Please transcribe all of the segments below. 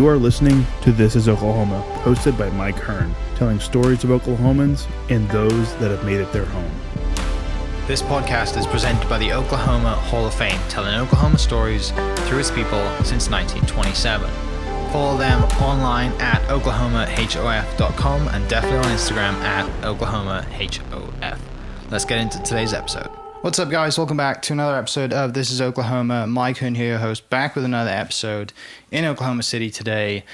You are listening to This is Oklahoma, hosted by Mike Hearn, telling stories of Oklahomans and those that have made it their home. This podcast is presented by the Oklahoma Hall of Fame, telling Oklahoma stories through its people since 1927. Follow them online at oklahomahof.com and definitely on Instagram at oklahomahof. Let's get into today's episode. What's up, guys? Welcome back to another episode of This is Oklahoma. Mike Hearn here, your host, back with another episode in Oklahoma City today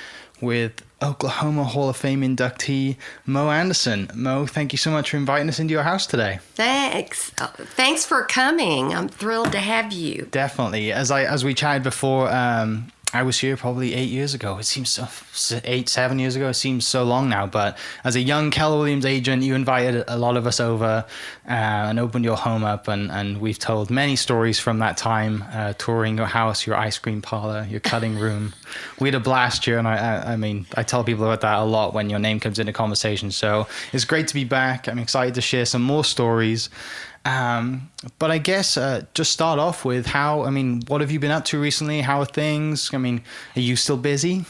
with Oklahoma Hall of Fame inductee Mo Anderson. Mo, thank you so much for inviting us into your house today. Thanks. Thanks for coming. I'm thrilled to have you. Definitely. As we chatted before, I was here probably 8 years ago. It seems so 7 years ago. It seems so long now. But as a young Keller Williams agent, you invited a lot of us over and opened your home up. And we've told many stories from that time, touring your house, your ice cream parlor, your cutting room. We had a blast here. And I tell people about that a lot when your name comes into conversation. So it's great to be back. I'm excited to share some more stories. But I guess just start off with what have you been up to recently? How are things? Are you still busy?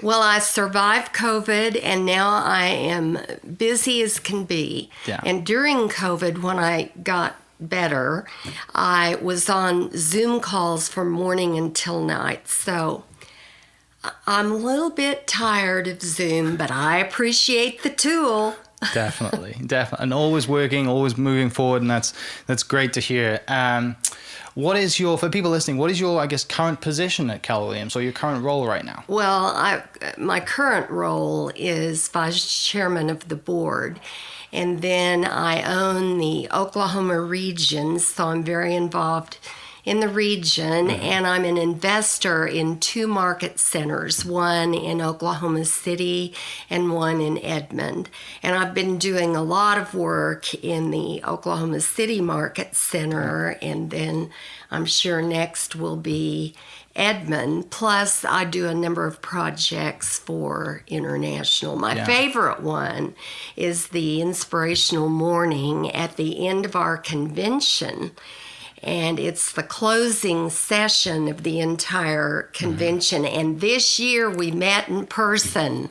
Well, I survived COVID and now I am busy as can be. Yeah. And during COVID, when I got better, I was on Zoom calls from morning until night. So I'm a little bit tired of Zoom, but I appreciate the tool. Definitely. And always working, always moving forward, and that's great to hear. For people listening, what is your, current position at Keller Williams, or your current role right now? Well, my current role is vice chairman of the board, and then I own the Oklahoma region, so I'm very involved in the region, and I'm an investor in two market centers, one in Oklahoma City and one in Edmond. And I've been doing a lot of work in the Oklahoma City market center, and then I'm sure next will be Edmond. Plus, I do a number of projects for international. My favorite one is the inspirational morning at the end of our convention. And it's the closing session of the entire convention. And this year we met in person.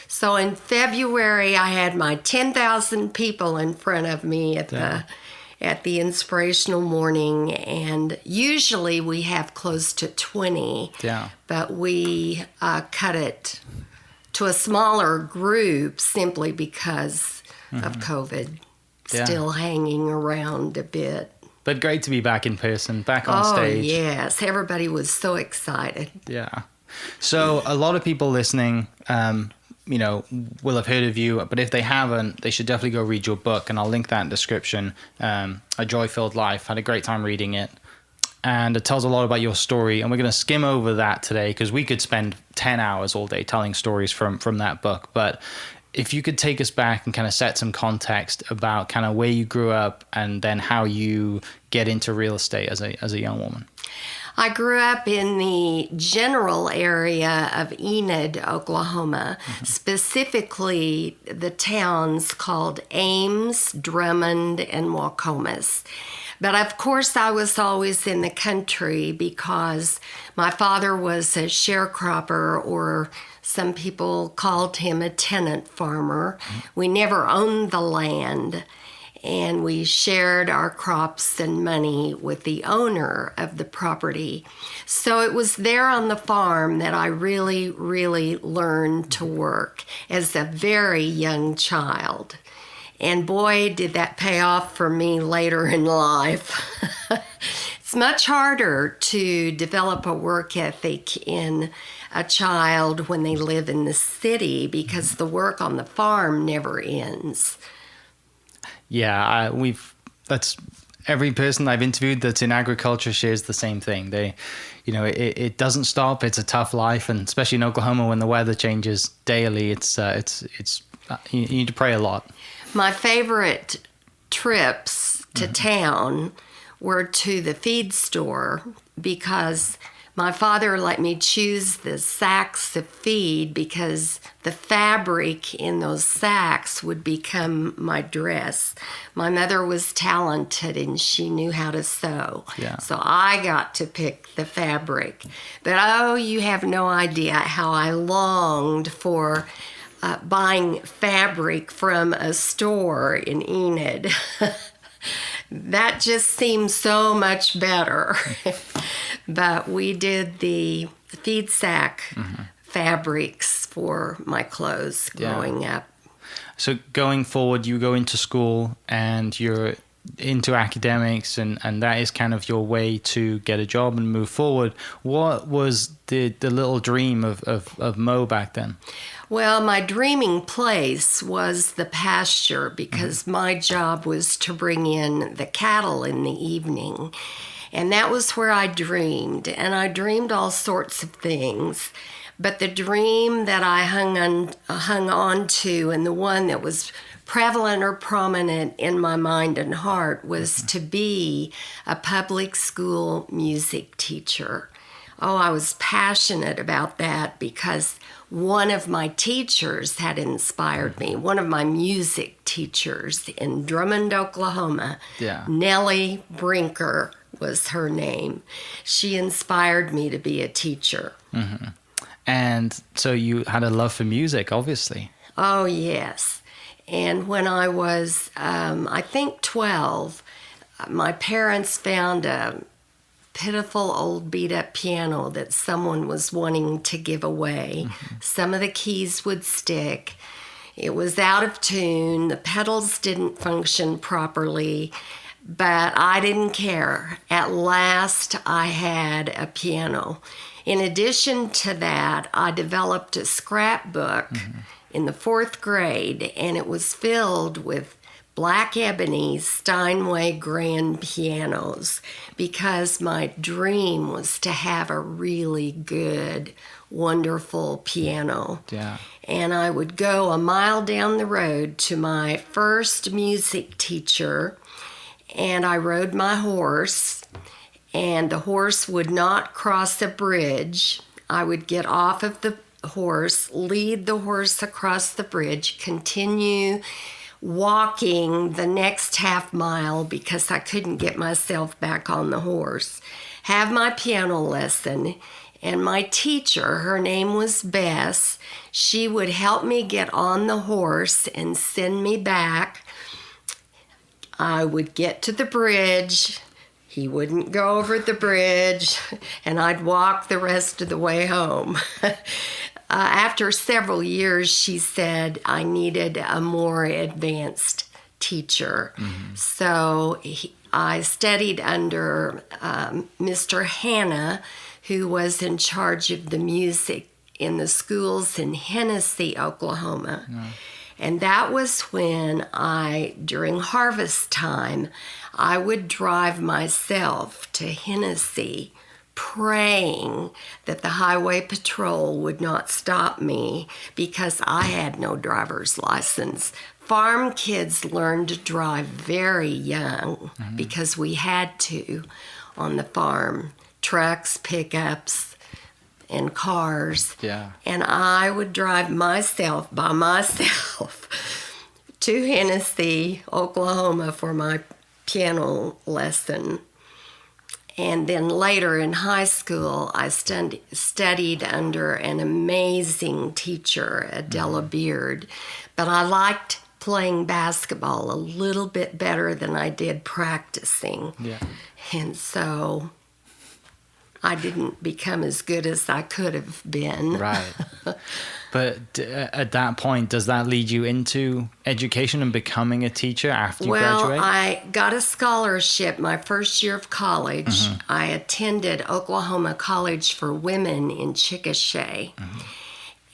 So in February, I had my 10,000 people in front of me at the inspirational morning. And usually we have close to 20. Yeah. But we cut it to a smaller group simply because of COVID still hanging around a bit. But great to be back in person, back on stage. Oh, yes. Everybody was so excited. Yeah. So a lot of people listening, will have heard of you. But if they haven't, they should definitely go read your book. And I'll link that in the description. A Joy-Filled Life. Had a great time reading it. And it tells a lot about your story. And we're going to skim over that today because we could spend 10 hours all day telling stories from that book. But if you could take us back and kind of set some context about kind of where you grew up and then how you get into real estate as a young woman. I grew up in the general area of Enid, Oklahoma, specifically the towns called Ames, Drummond, and Waukomis. But of course, I was always in the country because my father was a sharecropper, or some people called him a tenant farmer. We never owned the land, and we shared our crops and money with the owner of the property. So it was there on the farm that I really, really learned to work as a very young child. And boy, did that pay off for me later in life. It's much harder to develop a work ethic in a child when they live in the city because the work on the farm never ends. Yeah, that's every person I've interviewed that's in agriculture shares the same thing. It doesn't stop. It's a tough life, and especially in Oklahoma when the weather changes daily, it's you need to pray a lot. My favorite trips to town were to the feed store because My father let me choose the sacks of feed because the fabric in those sacks would become my dress. My mother was talented and she knew how to sew. Yeah. So I got to pick the fabric. But oh, you have no idea how I longed for buying fabric from a store in Enid. That just seemed so much better. But we did the feed sack fabrics for my clothes growing up. So going forward, you go into school and you're into academics, and that is kind of your way to get a job and move forward. What was the little dream of Mo back then? Well, my dreaming place was the pasture because my job was to bring in the cattle in the evening. And that was where I dreamed. And I dreamed all sorts of things. But the dream that I hung on to, and the one that was prevalent or prominent in my mind and heart, was to be a public school music teacher. Oh, I was passionate about that because one of my teachers had inspired me. One of my music teachers in Drummond, Oklahoma, Nellie Brinker was her name. She inspired me to be a teacher. Mm-hmm. And so you had a love for music, obviously. Oh, yes. And when I was, I think 12, my parents found a pitiful old beat-up piano that someone was wanting to give away. Some of the keys would stick. It was out of tune. The pedals didn't function properly. But I didn't care. At last, I had a piano. In addition to that, I developed a scrapbook in the 4th grade, and it was filled with black ebony Steinway grand pianos because my dream was to have a really good, wonderful piano. Yeah. And I would go a mile down the road to my first music teacher, and I rode my horse, and the horse would not cross a bridge. I would get off of the horse, lead the horse across the bridge, continue walking the next half mile because I couldn't get myself back on the horse, have my piano lesson, and my teacher, her name was Bess, she would help me get on the horse and send me back. I would get to the bridge, he wouldn't go over the bridge, and I'd walk the rest of the way home. After several years, she said I needed a more advanced teacher. So I studied under Mr. Hanna, who was in charge of the music in the schools in Hennessy, Oklahoma. And that was when during harvest time, I would drive myself to Hennessy praying that the highway patrol would not stop me because I had no driver's license. Farm kids learned to drive very young because we had to on the farm. Trucks, pickups, and cars. Yeah. And I would drive myself by myself to Hennessy, Oklahoma for my piano lesson. And then later in high school, I studied under an amazing teacher, Adela Beard. But I liked playing basketball a little bit better than I did practicing. Yeah. And so I didn't become as good as I could have been. Right. But at that point, does that lead you into education and becoming a teacher after you graduate? Well, I got a scholarship my first year of college. I attended Oklahoma College for Women in Chickasha.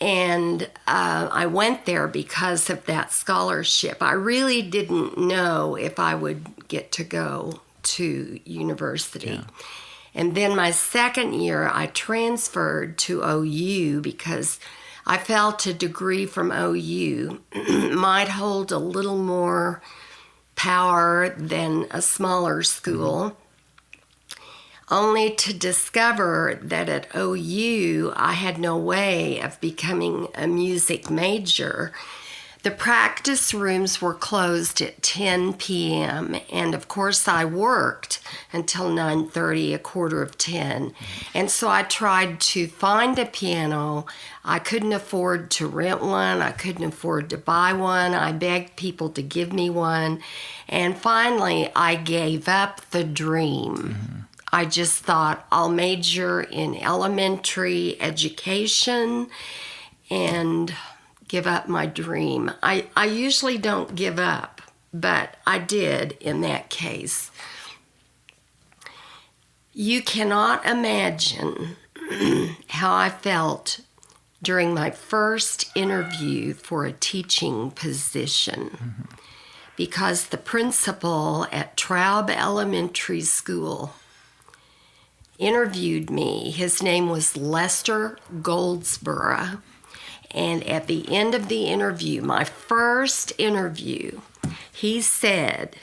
And I went there because of that scholarship. I really didn't know if I would get to go to university. Yeah. And then my second year, I transferred to OU because I felt a degree from OU might hold a little more power than a smaller school. only to discover that at OU I had no way of becoming a music major. The practice rooms were closed at 10 p.m. and of course I worked until 9:30, a quarter of 10. And so I tried to find a piano. I couldn't afford to rent one. I couldn't afford to buy one. I begged people to give me one. And finally I gave up the dream. Mm-hmm. I just thought I'll major in elementary education and give up my dream. I usually don't give up, but I did in that case. You cannot imagine how I felt during my first interview for a teaching position, because the principal at Traub Elementary School interviewed me. His name was Lester Goldsboro. And at the end of the interview, my first interview, he said,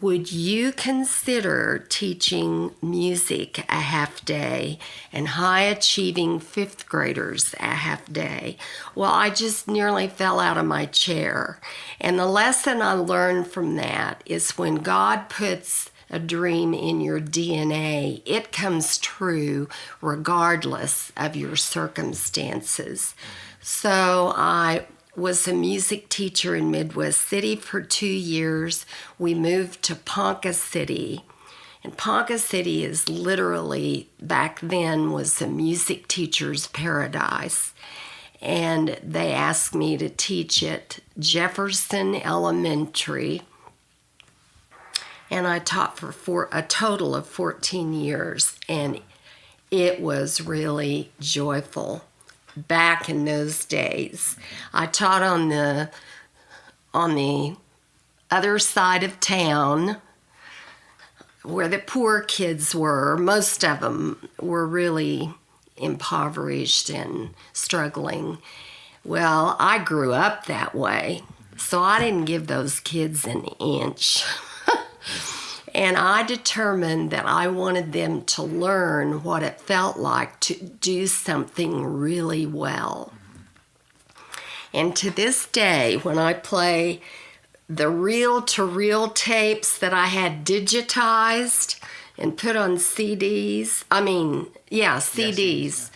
"Would you consider teaching music a half day and high-achieving fifth graders a half day?" Well, I just nearly fell out of my chair. And the lesson I learned from that is when God puts a dream in your DNA, it comes true regardless of your circumstances. So I was a music teacher in Midwest City for 2 years. We moved to Ponca City. And Ponca City is literally, back then, was a music teacher's paradise. And they asked me to teach at Jefferson Elementary. And I taught for a total of 14 years. And it was really joyful. Back in those days, I taught on the other side of town where the poor kids were. Most of them were really impoverished and struggling. Well, I grew up that way, so I didn't give those kids an inch. And I determined that I wanted them to learn what it felt like to do something really well. And to this day, when I play the reel-to-reel tapes that I had digitized and put on CDs, CDs,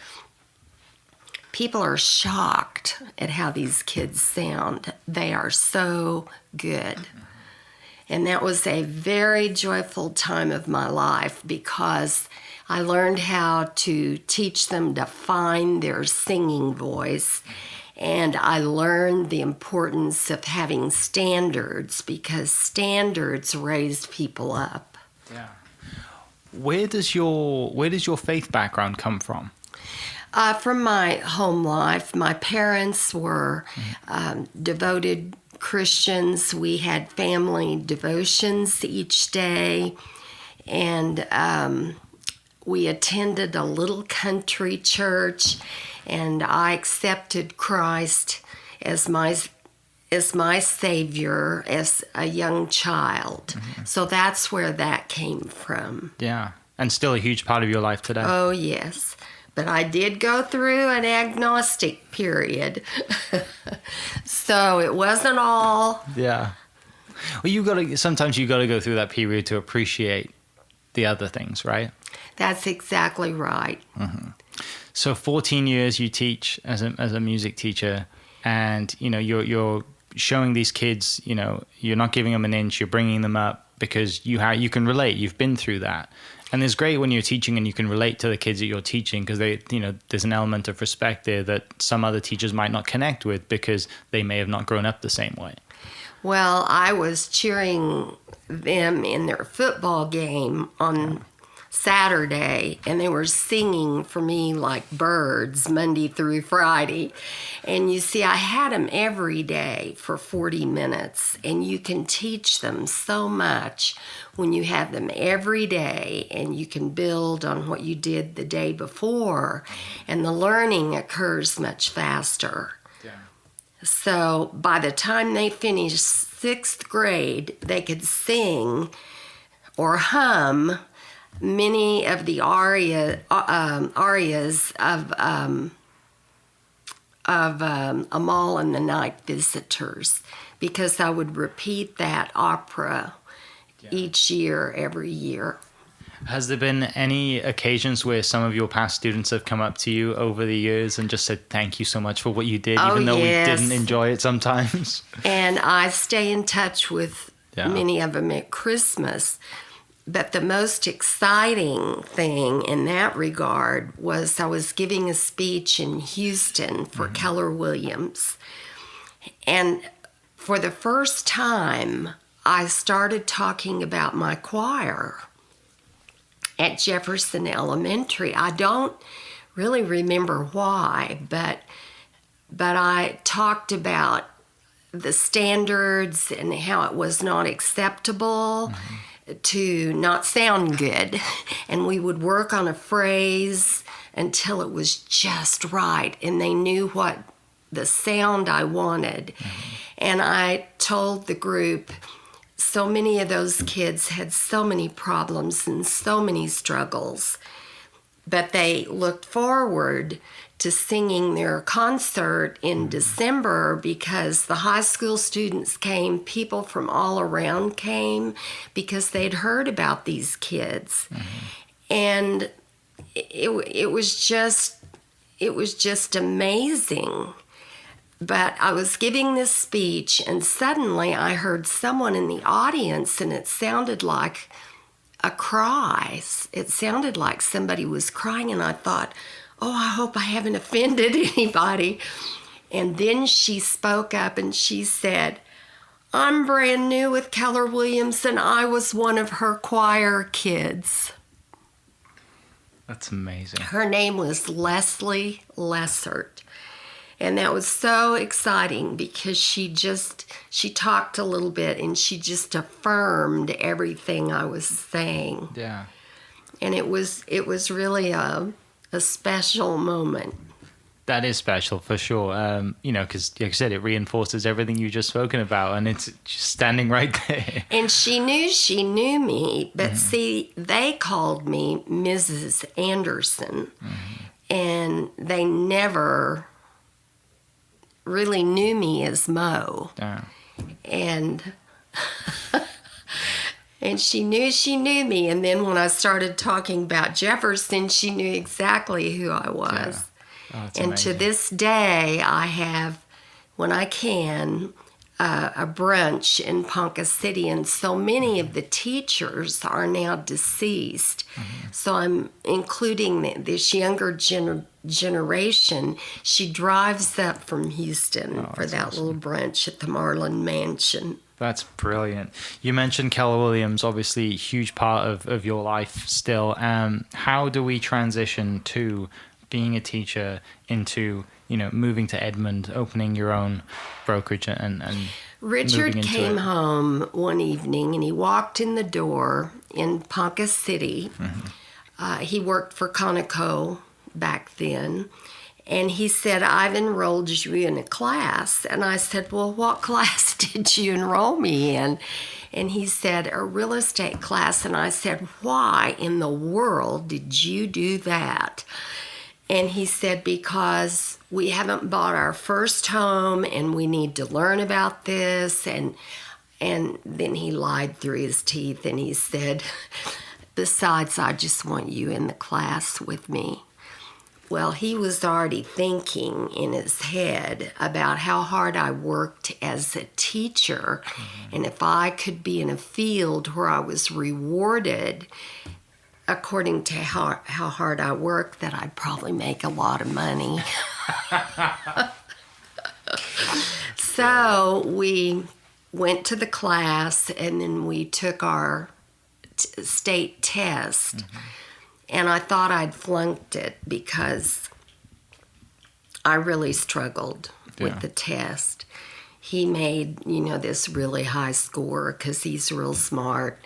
people are shocked at how these kids sound. They are so good. And that was a very joyful time of my life because I learned how to teach them to find their singing voice. And I learned the importance of having standards because standards raise people up. Yeah. Where does your faith background come from? From my home life. My parents were devoted Christians. We had family devotions each day, and we attended a little country church, and I accepted Christ as my Savior as a young child. Mm-hmm. So that's where that came from. Yeah, and still a huge part of your life today. Oh, yes. But I did go through an agnostic period. So it wasn't all. Yeah. Well, sometimes you got to go through that period to appreciate the other things, right? That's exactly right. Mm-hmm. So 14 years you teach as a music teacher, and you're showing these kids, you're not giving them an inch, you're bringing them up because you can relate. You've been through that. And it's great when you're teaching and you can relate to the kids that you're teaching because there's an element of respect there that some other teachers might not connect with because they may have not grown up the same way. Well, I was cheering them in their football game on Saturday, and they were singing for me like birds Monday through Friday. And you see, I had them every day for 40 minutes, and you can teach them so much when you have them every day, and you can build on what you did the day before, and the learning occurs much faster. Yeah. So by the time they finished 6th grade, they could sing or hum many of the arias of Amal and the Night Visitors, because I would repeat that opera each year, every year. Has there been any occasions where some of your past students have come up to you over the years and just said thank you so much for what you did, even though we didn't enjoy it sometimes? And I stay in touch with many of them at Christmas. But the most exciting thing in that regard was I was giving a speech in Houston for Keller Williams. And for the first time, I started talking about my choir at Jefferson Elementary. I don't really remember why, but I talked about the standards and how it was not acceptable to not sound good. And we would work on a phrase until it was just right, and they knew what the sound I wanted. And I told the group, so many of those kids had so many problems and so many struggles, but they looked forward to singing their concert in December because the high school students came, people from all around came because they'd heard about these kids. And it was just amazing. But I was giving this speech, and suddenly I heard someone in the audience, and it sounded like a cry. It sounded like somebody was crying, and I thought, oh, I hope I haven't offended anybody. And then she spoke up and she said, I'm brand new with Keller Williams, and I was one of her choir kids. That's amazing. Her name was Leslie Lessert. And that was so exciting because she talked a little bit and she just affirmed everything I was saying. Yeah. And it was really a special moment. That is special for sure. Because like you said, it reinforces everything you've just spoken about, and it's just standing right there. And she knew me, but see, they called me Mrs. Anderson, and they never really knew me as Mo. Yeah. And and she knew me, and then when I started talking about Jefferson, she knew exactly who I was. Yeah. Oh, that's and amazing. to this day, I have, when I can, a brunch in Ponca City, and so many of the teachers are now deceased. So I'm including this younger generation. She drives up from Houston for that awesome. little brunch at the Marlin Mansion. That's brilliant. You mentioned Keller Williams, obviously a huge part of your life still. How do we transition to being a teacher into, moving to Edmond, opening your own brokerage and Richard came home one evening and he walked in the door in Ponca City. He worked for Conoco back then. And he said, I've enrolled you in a class. And I said, well, what class did you enroll me in? And he said, a real estate class. And I said, why in the world did you do that? And he said, because we haven't bought our first home and we need to learn about this. And then he lied through his teeth and he said, besides, I just want you in the class with me. Well, he was already thinking in his head about how hard I worked as a teacher. And if I could be in a field where I was rewarded according to how hard I worked, that I'd probably make a lot of money. So we went to the class, and then we took our state test. And I thought I'd flunked it because I really struggled with the test. He made, this really high score because he's real smart.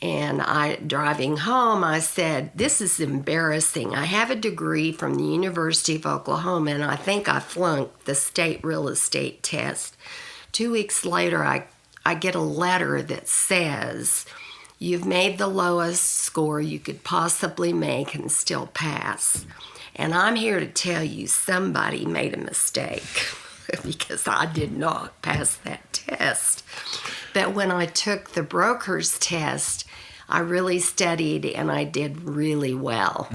And driving home, I said, this is embarrassing. I have a degree from the University of Oklahoma, and I think I flunked the state real estate test. 2 weeks later, I get a letter that says, you've made the lowest score you could possibly make and still pass. And I'm here to tell you somebody made a mistake because I did not pass that test. But when I took the broker's test, I really studied and I did really well.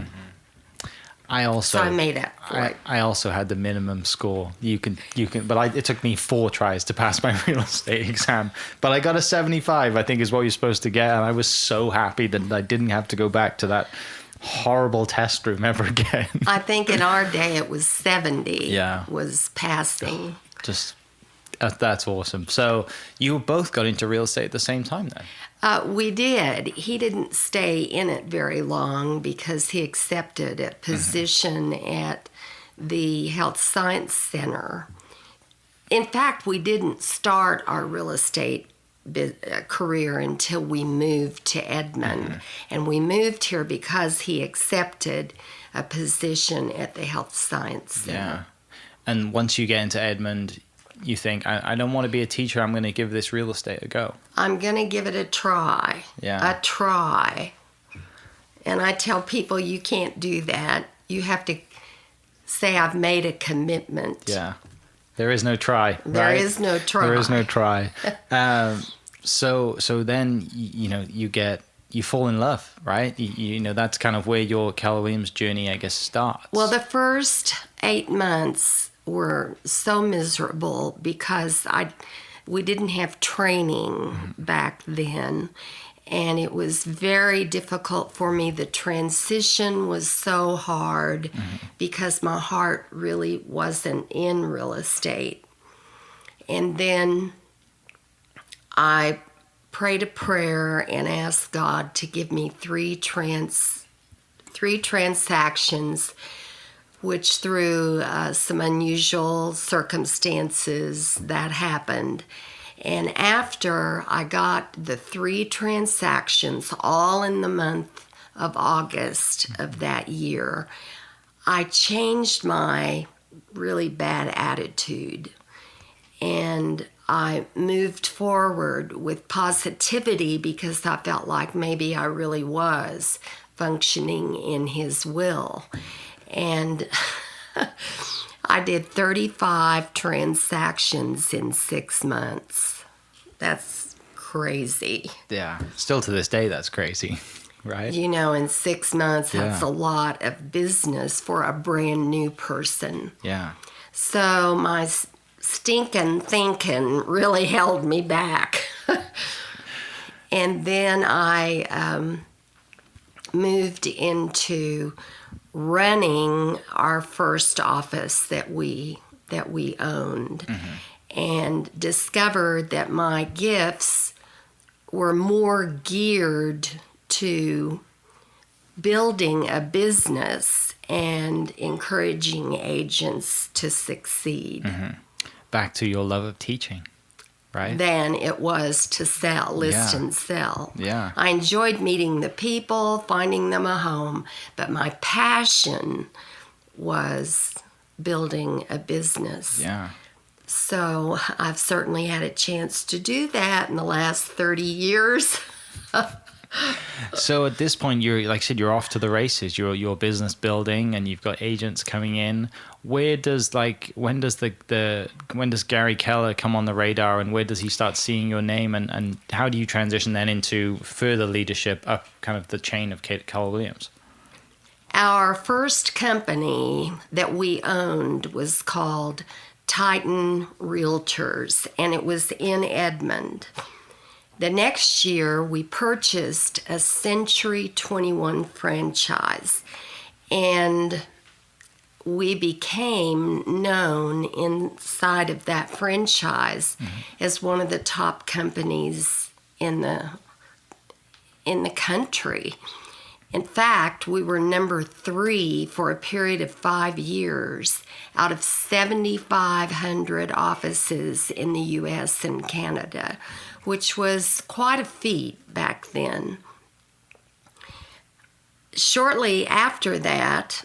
So I made up for it. I also had the minimum score. But it took me 4 tries to pass my real estate exam. But I got a 75, I think is what you're supposed to get. And I was so happy that I didn't have to go back to that horrible test room ever again. I think in our day it was 70 was passing. That's awesome. So you both got into real estate at the same time then? We did. He didn't stay in it very long because he accepted a position at the Health Science Center. In fact, we didn't start our real estate career until we moved to Edmond. And we moved here because he accepted a position at the Health Science Center. Yeah. And once you get into Edmond, you think, I don't want to be a teacher. I'm going to give this real estate a go. I'm going to give it a try. Yeah. A try. And I tell people you can't do that. You have to say, I've made a commitment. Yeah. There is no try. There is no try. There is no try. So then, you fall in love, right? You know, that's kind of where your Keller Williams journey, I guess, starts. Well, the first 8 months were so miserable because we didn't have training back then, and it was very difficult for me. The transition was so hard because my heart really wasn't in real estate. And then I prayed a prayer and asked God to give me three transactions, which through some unusual circumstances that happened. And after I got the 3 transactions, all in the month of August of that year, I changed my really bad attitude. And I moved forward with positivity because I felt like maybe I really was functioning in His will. And I did 35 transactions in 6 months. That's crazy. Yeah. Still to this day, that's crazy, right? You know, in 6 months, that's a lot of business for a brand new person. Yeah. So my stinking thinking really held me back. And then I moved into running our first office that we owned, and discovered that my gifts were more geared to building a business and encouraging agents to succeed. Back to your love of teaching, right? Than it was to list and sell. Yeah. I enjoyed meeting the people, finding them a home, but my passion was building a business. Yeah. So I've certainly had a chance to do that in the last 30 years. So at this point, you're, like I said, you're off to the races. You're business building, and you've got agents coming in. When does Gary Keller come on the radar, and where does he start seeing your name, and how do you transition then into further leadership up kind of the chain of Keller Williams? Our first company that we owned was called Titan Realtors, and it was in Edmond. The next year, we purchased a Century 21 franchise, and we became known inside of that franchise as one of the top companies in the country. In fact, we were number 3 for a period of 5 years out of 7,500 offices in the U.S. and Canada, which was quite a feat back then. Shortly after that,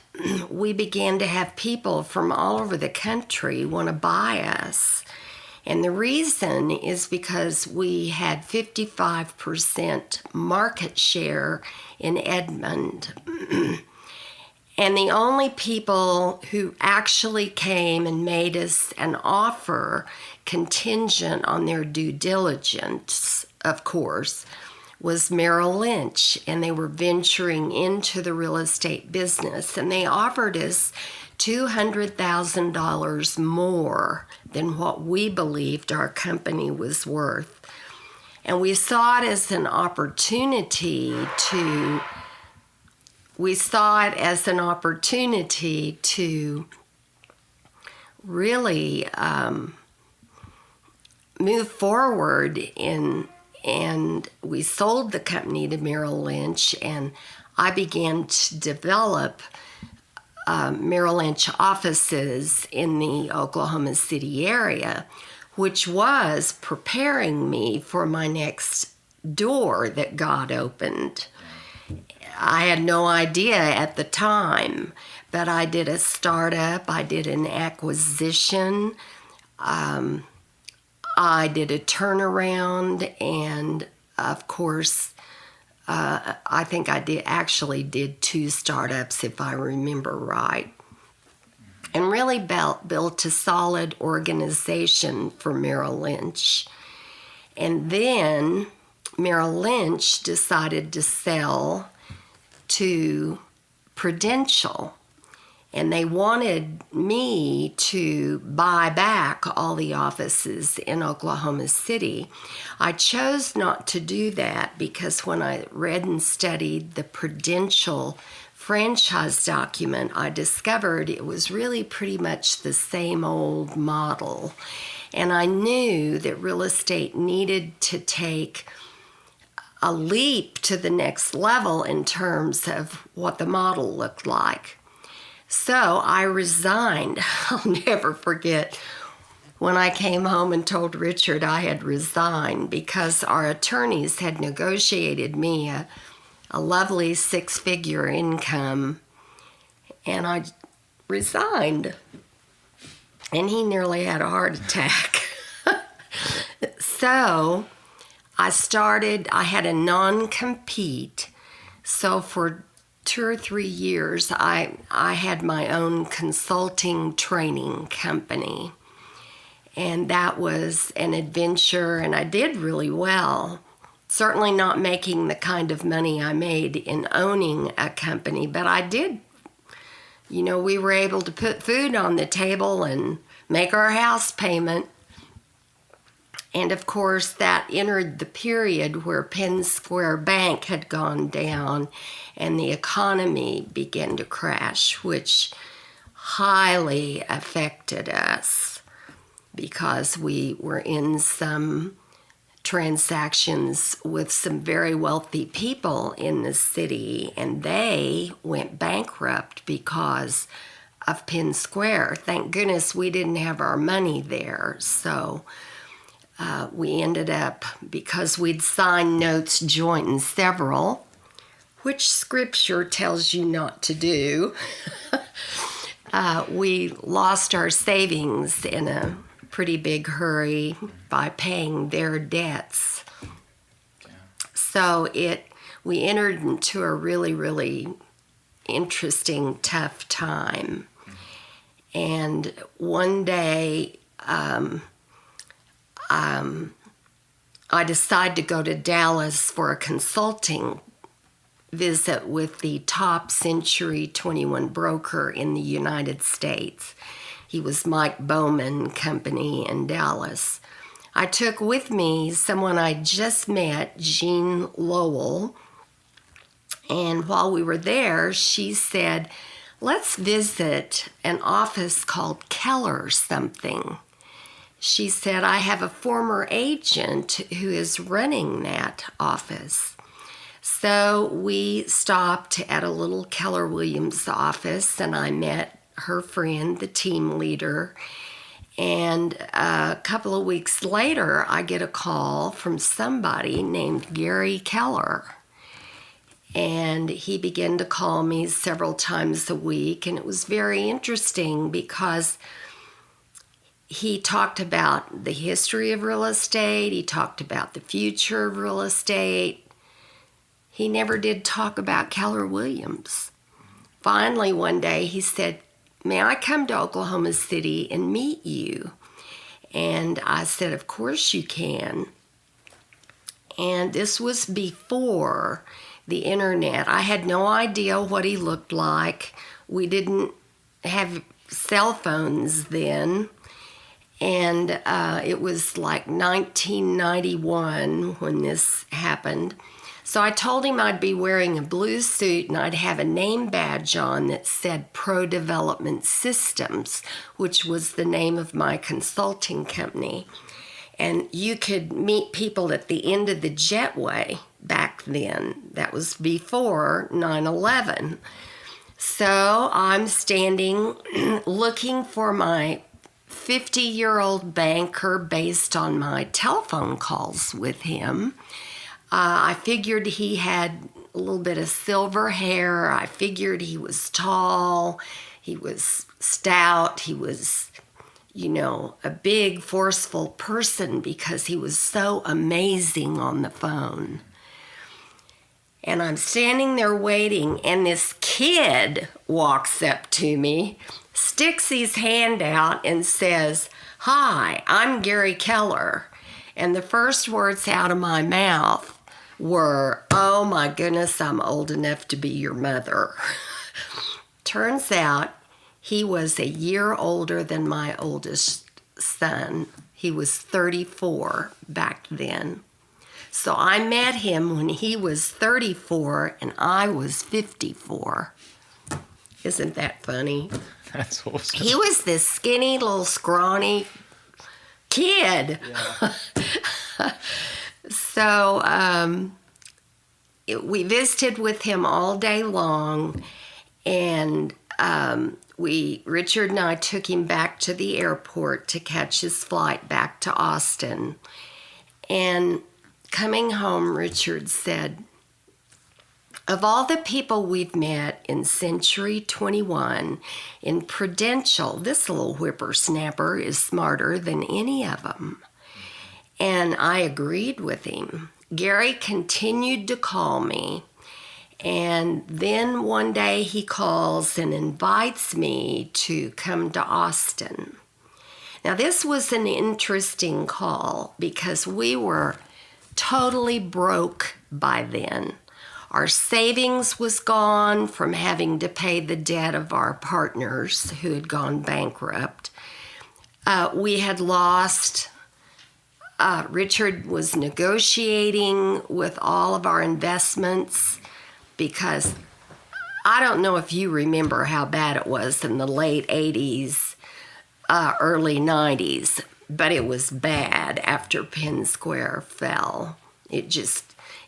we began to have people from all over the country want to buy us. And the reason is because we had 55% market share in Edmond. And the only people who actually came and made us an offer contingent on their due diligence, of course, was Merrill Lynch. And they were venturing into the real estate business. And they offered us $200,000 more than what we believed our company was worth. And we saw it as an opportunity to really move forward and we sold the company to Merrill Lynch, and I began to develop Merrill Lynch offices in the Oklahoma City area, which was preparing me for my next door that God opened. I had no idea at the time, but I did a startup, I did an acquisition, I did a turnaround, and of course, I think I did 2 startups, if I remember right, and really built a solid organization for Merrill Lynch. And then Merrill Lynch decided to sell to Prudential, and they wanted me to buy back all the offices in Oklahoma City. I chose not to do that because when I read and studied the Prudential franchise document, I discovered it was really pretty much the same old model. And I knew that real estate needed to take a leap to the next level in terms of what the model looked like. So I resigned. I'll never forget when I came home and told Richard I had resigned because our attorneys had negotiated me a lovely 6-figure income, and I resigned. And he nearly had a heart attack. So I had a non-compete. So for 2 or 3 years, I had my own consulting training company. And that was an adventure, and I did really well. Certainly not making the kind of money I made in owning a company, but I did. You know, we were able to put food on the table and make our house payment. And of course, that entered the period where Penn Square Bank had gone down and the economy began to crash, which highly affected us because we were in some transactions with some very wealthy people in the city, and they went bankrupt because of Penn Square. Thank goodness we didn't have our money there. So we ended up, because we'd signed notes joint and several, which scripture tells you not to do, we lost our savings in a pretty big hurry by paying their debts. So we entered into a really, really interesting, tough time. And one day, I decided to go to Dallas for a consulting visit with the top Century 21 broker in the United States. He was Mike Bowman Company in Dallas. I took with me someone I just met, Jean Lowell, and while we were there, she said, let's visit an office called Keller something. She said, I have a former agent who is running that office. So we stopped at a little Keller Williams office, and I met her friend, the team leader. And a couple of weeks later, I get a call from somebody named Gary Keller. And he began to call me several times a week. And it was very interesting because he talked about the history of real estate. He talked about the future of real estate. He never did talk about Keller Williams. Finally, one day he said, "May I come to Oklahoma City and meet you?" And I said, "Of course you can." And this was before the internet. I had no idea what he looked like. We didn't have cell phones then. And it was like 1991 when this happened. So I told him I'd be wearing a blue suit and I'd have a name badge on that said Pro Development Systems, which was the name of my consulting company. And you could meet people at the end of the jetway back then. That was before 9/11. So I'm standing looking for my 50-year-old banker based on my telephone calls with him. I figured he had a little bit of silver hair. I figured he was tall. He was stout. He was, a big, forceful person because he was so amazing on the phone. And I'm standing there waiting, and this kid walks up to me, sticks his hand out, and says, "Hi, I'm Gary Keller." And the first words out of my mouth were, "Oh my goodness, I'm old enough to be your mother." Turns out he was a year older than my oldest son. He was 34 back then. So I met him when he was 34 and I was 54. Isn't that funny? That's awesome. He was this skinny, little scrawny kid. Yeah. So we visited with him all day long, and Richard and I took him back to the airport to catch his flight back to Austin. And coming home, Richard said, "Of all the people we've met in Century 21, in Prudential, this little whippersnapper is smarter than any of them." And I agreed with him. Gary continued to call me, and then one day he calls and invites me to come to Austin. Now, this was an interesting call because we were totally broke by then. Our savings was gone from having to pay the debt of our partners who had gone bankrupt. We had lost. Richard was negotiating with all of our investments because I don't know if you remember how bad it was in the late 80s, early 90s, but it was bad after Penn Square fell.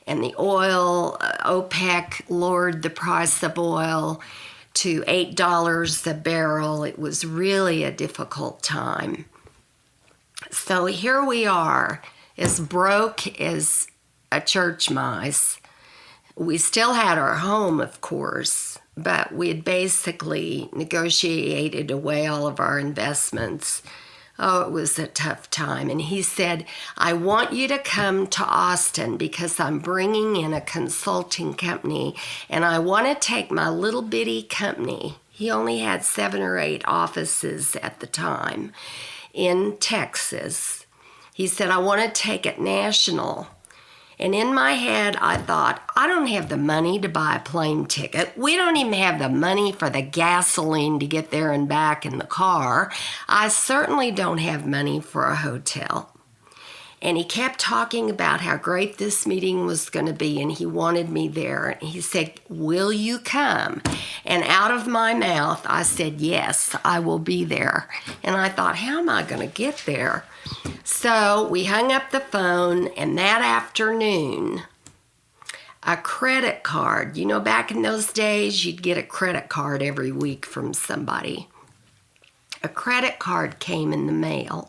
And the oil, OPEC lowered the price of oil to $8 a barrel. It was really a difficult time. So here we are, as broke as a church mice. We still had our home, of course, but we had basically negotiated away all of our investments. Oh, it was a tough time. And he said, "I want you to come to Austin because I'm bringing in a consulting company, and I want to take my little bitty company." He only had 7 or 8 offices at the time in Texas. He said, "I want to take it national." And in my head, I thought, I don't have the money to buy a plane ticket. We don't even have the money for the gasoline to get there and back in the car. I certainly don't have money for a hotel. And he kept talking about how great this meeting was going to be, and he wanted me there. And he said, "Will you come?" And out of my mouth, I said, "Yes, I will be there." And I thought, how am I going to get there? So we hung up the phone, and that afternoon, a credit card, back in those days, you'd get a credit card every week from somebody. A credit card came in the mail.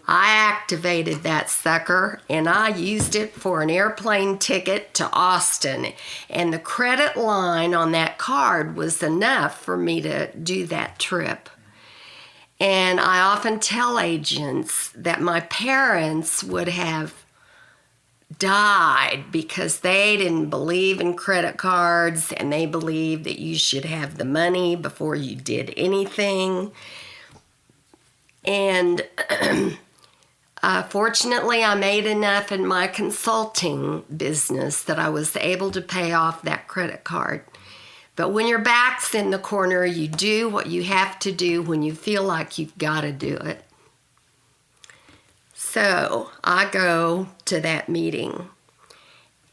I activated that sucker, and I used it for an airplane ticket to Austin. And the credit line on that card was enough for me to do that trip. And I often tell agents that my parents would have died because they didn't believe in credit cards, and they believed that you should have the money before you did anything. And fortunately, I made enough in my consulting business that I was able to pay off that credit card. But when your back's in the corner, you do what you have to do when you feel like you've got to do it. So I go to that meeting,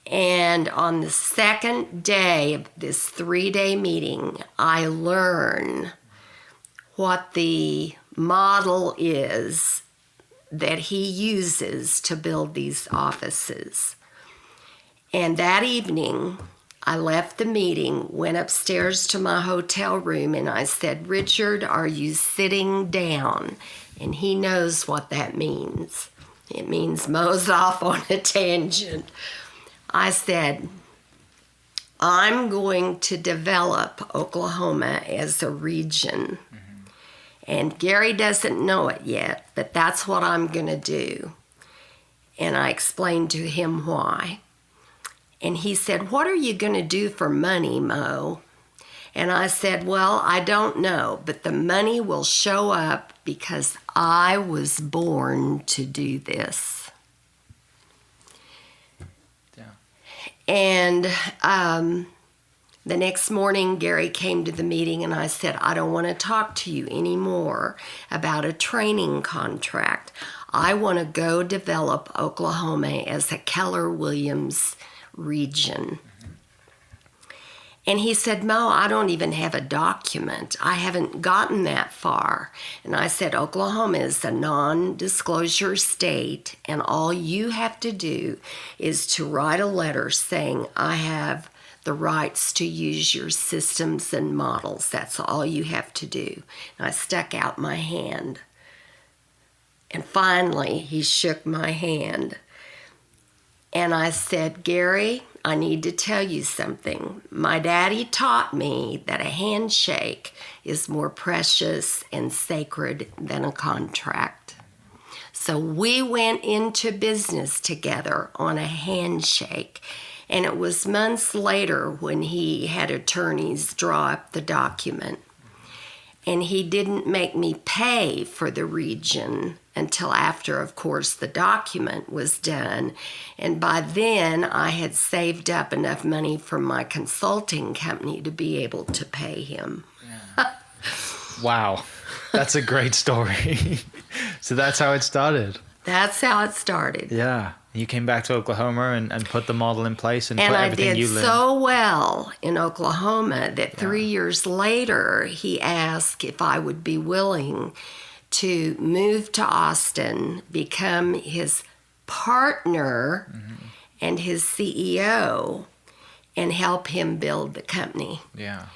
and on the second day of this 3-day meeting, I learn what the model is that he uses to build these offices. And that evening, I left the meeting, went upstairs to my hotel room, and I said, "Richard, are you sitting down?" And he knows what that means. It means Mo's off on a tangent. I said, "I'm going to develop Oklahoma as a region. And Gary doesn't know it yet, but that's what I'm going to do." And I explained to him why. And he said, "What are you going to do for money, Mo?" And I said, "Well, I don't know, but the money will show up because I was born to do this." Yeah. And the next morning, Gary came to the meeting, and I said, "I don't want to talk to you anymore about a training contract. I want to go develop Oklahoma as a Keller Williams region." And he said, "Mo, I don't even have a document. I haven't gotten that far." And I said, "Oklahoma is a non-disclosure state, and all you have to do is to write a letter saying, 'I have the rights to use your systems and models.' That's all you have to do." And I stuck out my hand. And finally, he shook my hand. And I said, "Gary, I need to tell you something. My daddy taught me that a handshake is more precious and sacred than a contract." So we went into business together on a handshake. And it was months later when he had attorneys draw up the document. And he didn't make me pay for the region until after, of course, the document was done. And by then, I had saved up enough money from my consulting company to be able to pay him. Yeah. Wow. That's a great story. So that's how it started. That's how it started. Yeah. You came back to Oklahoma and put the model in place and put everything you learned. And I did so well in Oklahoma that 3 years later, he asked if I would be willing to move to Austin, become his partner and his CEO, and help him build the company. Yeah.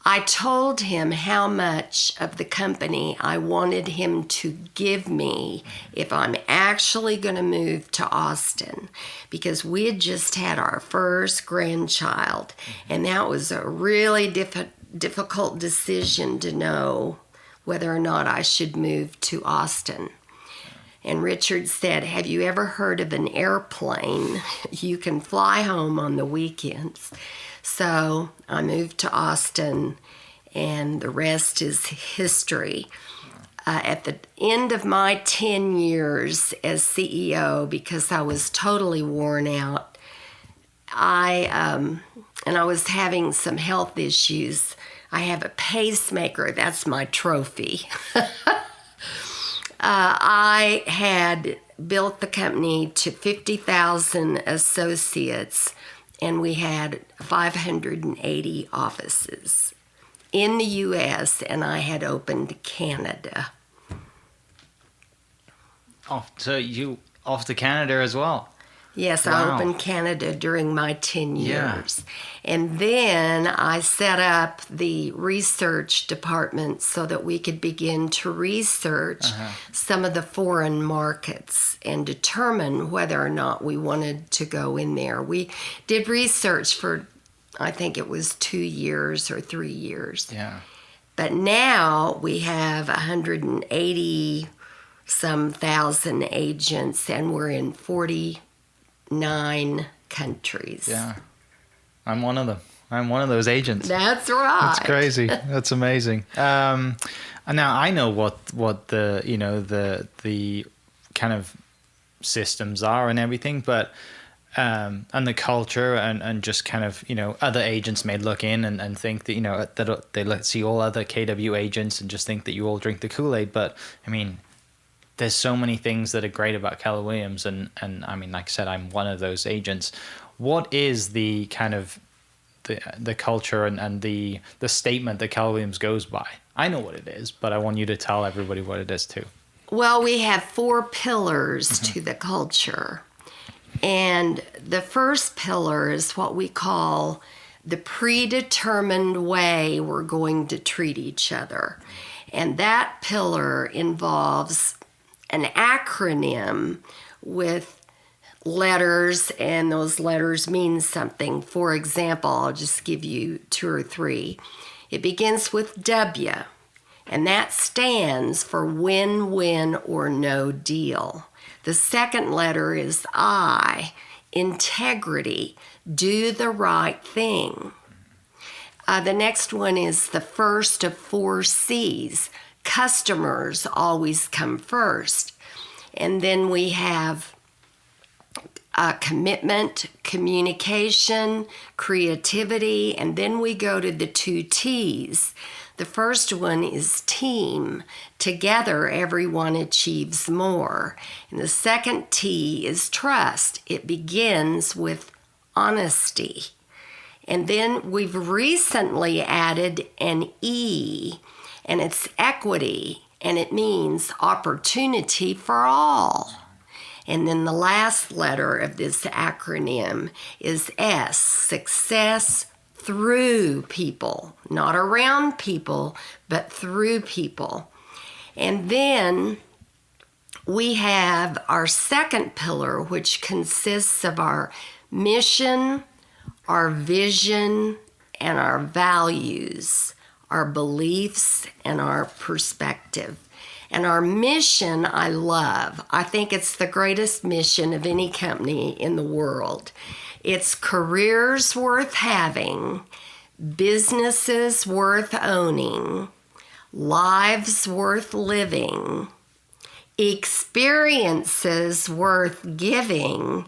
I told him how much of the company I wanted him to give me if I'm actually going to move to Austin, because we had just had our first grandchild, and that was a really difficult decision to know whether or not I should move to Austin. And Richard said, "Have you ever heard of an airplane? You can fly home on the weekends." So I moved to Austin, and the rest is history. At the end of my 10 years as CEO, because I was totally worn out, and I was having some health issues. I have a pacemaker. That's my trophy. I had built the company to 50,000 associates, and we had 580 offices in the U.S., and I had opened Canada. Oh, so you off to Canada as well? Yes, Wow. I opened Canada during my 10 years. And then I set up the research department so that we could begin to research some of the foreign markets and determine whether or not we wanted to go in there. We did research for, I think it was 2 years or 3 years. Yeah. But now we have 180 some thousand agents, and we're in 49 countries. Yeah. I'm one of them. I'm one of those agents. That's right. That's crazy. That's amazing. And now I know what the, you know, the kind of systems are and everything, but and the culture and just kind of, you know, other agents may look in and think that, you know, that they see all other KW agents and just think that you all drink the Kool-Aid. But I mean, there's so many things that are great about Keller Williams, and I mean, like I said, I'm one of those agents. What is the kind of the culture and the statement that Keller Williams goes by? I know what it is, but I want you to tell everybody what it is too. Well, we have 4 pillars to the culture. And the first pillar is what we call the predetermined way we're going to treat each other. And that pillar involves an acronym with letters, and those letters mean something. For example, I'll just give you 2 or 3. It begins with W, and that stands for win-win or no deal. The second letter is I, integrity, do the right thing. The next one is the first of 4 C's. Customers always come first. And then we have commitment, communication, creativity, and then we go to the 2 T's. The first one is team. Together, everyone achieves more. And the second T is trust. It begins with honesty. And then we've recently added an E, and it's equity, and it means opportunity for all. And then the last letter of this acronym is S, success through people, not around people, but through people. And then we have our second pillar, which consists of our mission, our vision, and our values, our beliefs, and our perspective. And our mission, I love. I think it's the greatest mission of any company in the world. It's careers worth having, businesses worth owning, lives worth living, experiences worth giving,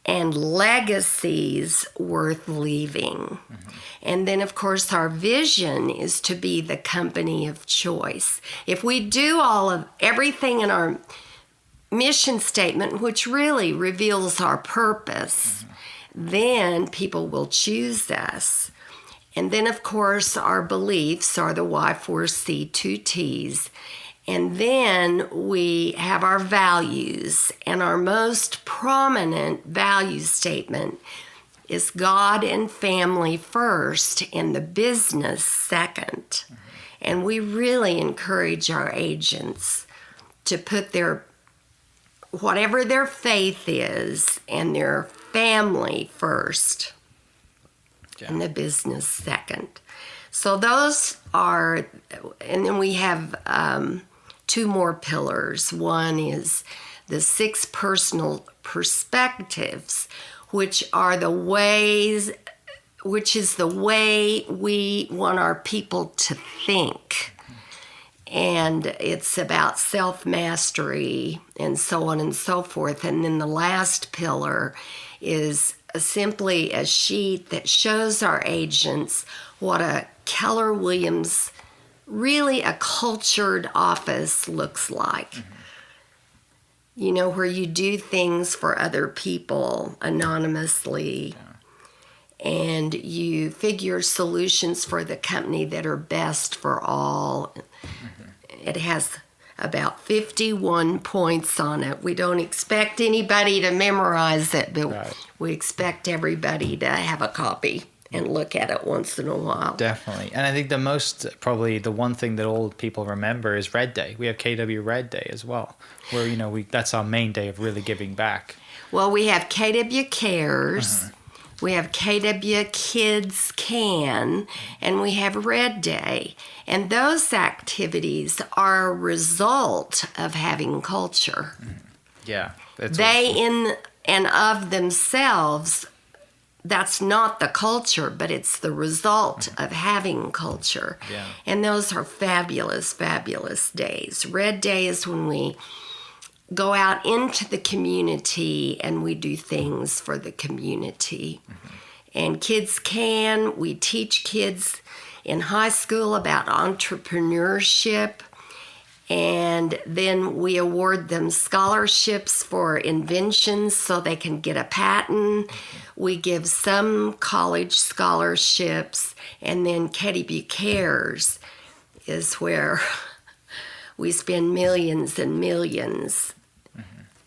and legacies worth leaving. Mm-hmm. And then, of course, our vision is to be the company of choice. If we do everything in our mission statement, which really reveals our purpose, then people will choose us. And then, of course, our beliefs are the Y4C 2 T's. And then we have our values, and our most prominent value statement is God and family first and the business second. And we really encourage our agents to put whatever their faith is and their family first and the business second. So those are, and then we have 2 more pillars. One is the 6 personal perspectives, which is the way we want our people to think. And it's about self-mastery and so on and so forth. And then the last pillar is simply a sheet that shows our agents what a Keller Williams, really a cultured office looks like. Mm-hmm. You know, where you do things for other people anonymously, and you figure solutions for the company that are best for all. Mm-hmm. It has about 51 points on it. We don't expect anybody to memorize it, but we expect everybody to have a copy and look at it once in a while. Definitely. And I think probably the one thing that all people remember is Red Day. We have KW Red Day as well, where, that's our main day of really giving back. Well, we have KW Cares, We have KW Kids Can, and we have Red Day. And those activities are a result of having culture. Yeah. They in and of themselves, that's not the culture, but it's the result of having culture. Yeah. And those are fabulous, fabulous days. Red Day is when we go out into the community and we do things for the community. And Kids Can, we teach kids in high school about entrepreneurship, and then we award them scholarships for inventions so they can get a patent. We give some college scholarships, and then KW Cares is where we spend millions and millions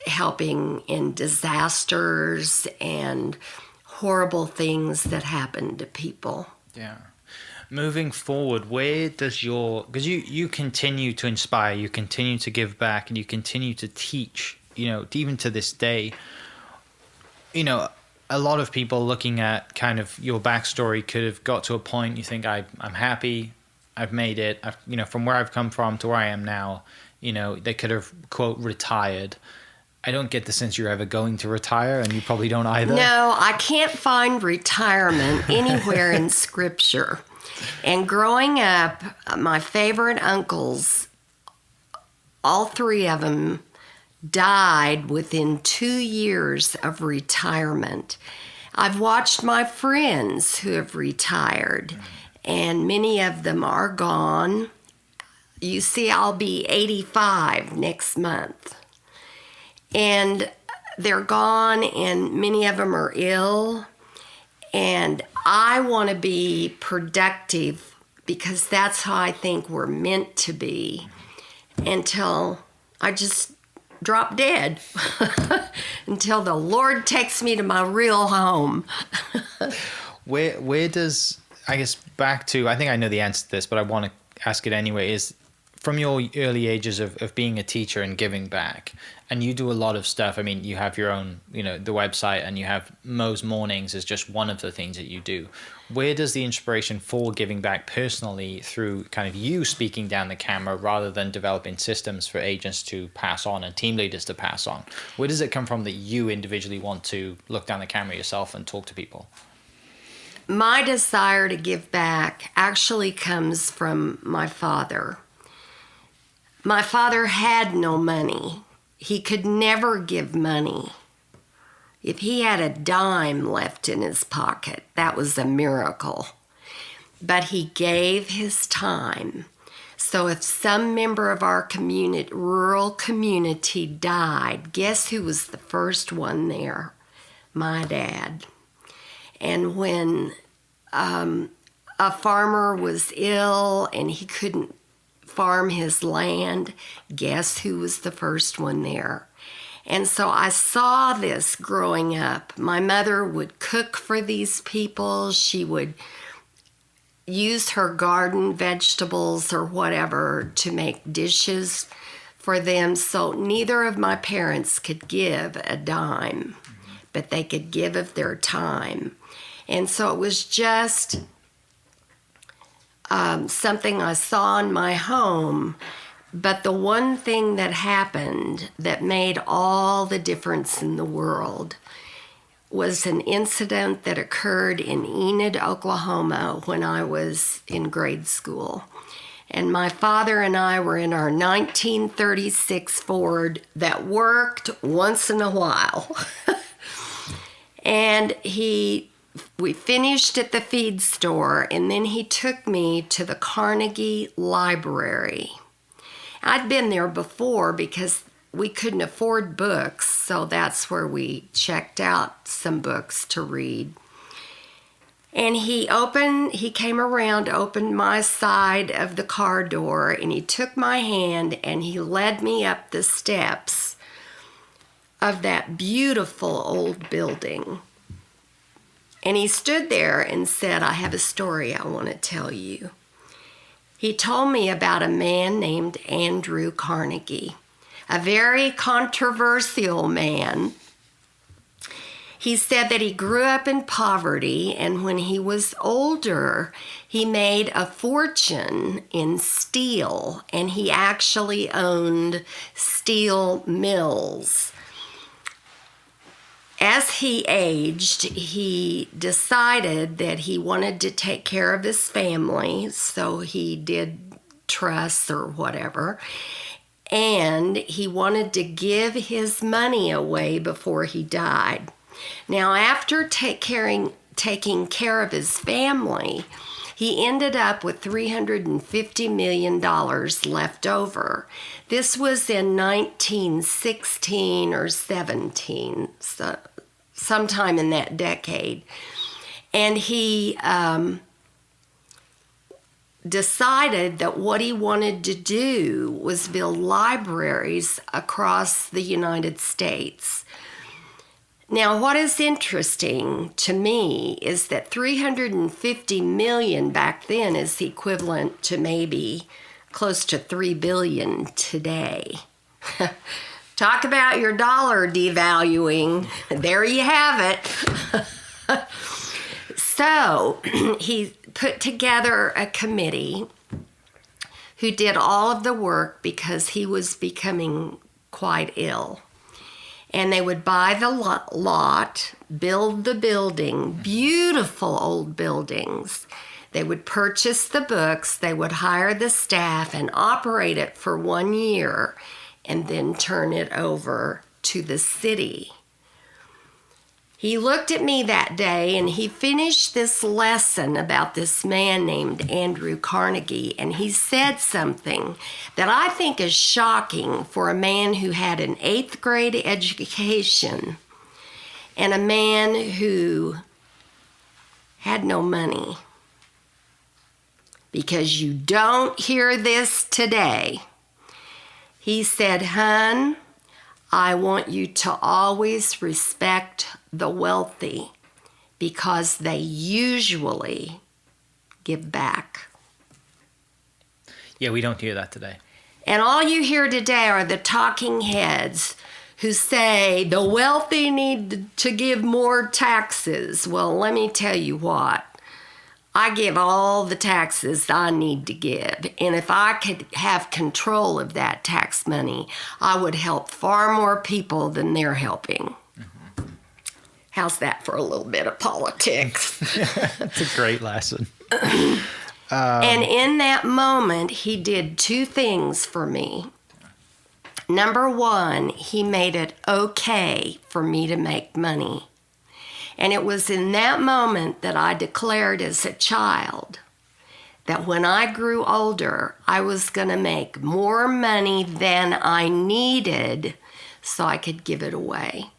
helping in disasters and horrible things that happen to people. Yeah. Moving forward, where does because you continue to inspire, you continue to give back, and you continue to teach, even to this day. A lot of people looking at kind of your backstory could have got to a point you think, I'm happy, I've made it, from where I've come from to where I am now, they could have, quote, retired. I don't get the sense you're ever going to retire, and you probably don't either. No, I can't find retirement anywhere in Scripture. And growing up, my favorite uncles, all three of them, died within 2 years of retirement. I've watched my friends who have retired, and many of them are gone. You see, I'll be 85 next month. And they're gone, and many of them are ill. And I want to be productive because that's how I think we're meant to be until I just drop dead, until the Lord takes me to my real home. Where does, I guess, back to, I think I know the answer to this, but I want to ask it anyway, is from your early ages of being a teacher and giving back, and you do a lot of stuff. I mean, you have your own, the website, and you have Mo's Mornings is just one of the things that you do. Where does the inspiration for giving back personally through kind of you speaking down the camera rather than developing systems for agents to pass on and team leaders to pass on? Where does it come from that you individually want to look down the camera yourself and talk to people? My desire to give back actually comes from my father. My father had no money. He could never give money. If he had a dime left in his pocket, that was a miracle. But he gave his time. So if some member of our rural community died, guess who was the first one there? My dad. And when a farmer was ill and he couldn't farm his land, guess who was the first one there? And so I saw this growing up. My mother would cook for these people. She would use her garden vegetables or whatever to make dishes for them. So neither of my parents could give a dime, but they could give of their time. And so it was just something I saw in my home. But the one thing that happened that made all the difference in the world was an incident that occurred in Enid, Oklahoma when I was in grade school. And my father and I were in our 1936 Ford that worked once in a while. And we finished at the feed store, and then he took me to the Carnegie Library. I'd been there before because we couldn't afford books, so that's where we checked out some books to read. And he came around, opened my side of the car door, and he took my hand and he led me up the steps of that beautiful old building. And he stood there and said, I have a story I want to tell you. He told me about a man named Andrew Carnegie, a very controversial man. He said that he grew up in poverty, and when he was older, he made a fortune in steel, and he actually owned steel mills. As he aged, he decided that he wanted to take care of his family, so he did trusts or whatever, and he wanted to give his money away before he died. Now, after taking care of his family, he ended up with $350 million left over. This was in 1916 or 17, so sometime in that decade. And he decided that what he wanted to do was build libraries across the United States. Now, what is interesting to me is that $350 million back then is equivalent to maybe close to $3 billion today. Talk about your dollar devaluing. There you have it. So he put together a committee who did all of the work because he was becoming quite ill. And they would buy the lot, build the building, beautiful old buildings. They would purchase the books, they would hire the staff and operate it for 1 year and then turn it over to the city. He looked at me that day and he finished this lesson about this man named Andrew Carnegie, and he said something that I think is shocking for a man who had an 8th grade education and a man who had no money. Because you don't hear this today. He said, "Hun, I want you to always respect the wealthy because they usually give back." Yeah, we don't hear that today. And all you hear today are the talking heads who say the wealthy need to give more taxes. Well, let me tell you what. I give all the taxes I need to give. And if I could have control of that tax money, I would help far more people than they're helping. Mm-hmm. How's that for a little bit of politics? That's a great lesson. And in that moment, he did 2 things for me. Number 1, he made it okay for me to make money. And it was in that moment that I declared as a child that when I grew older, I was going to make more money than I needed so I could give it away.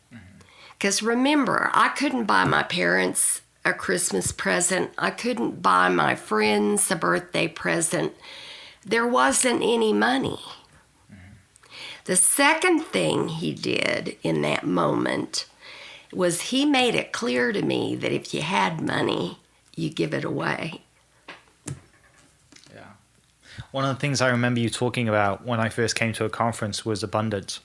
Because remember, I couldn't buy my parents a Christmas present. I couldn't buy my friends a birthday present. There wasn't any money. The second thing he did in that moment was he made it clear to me that if you had money, you give it away. Yeah. One of the things I remember you talking about when I first came to a conference was abundance,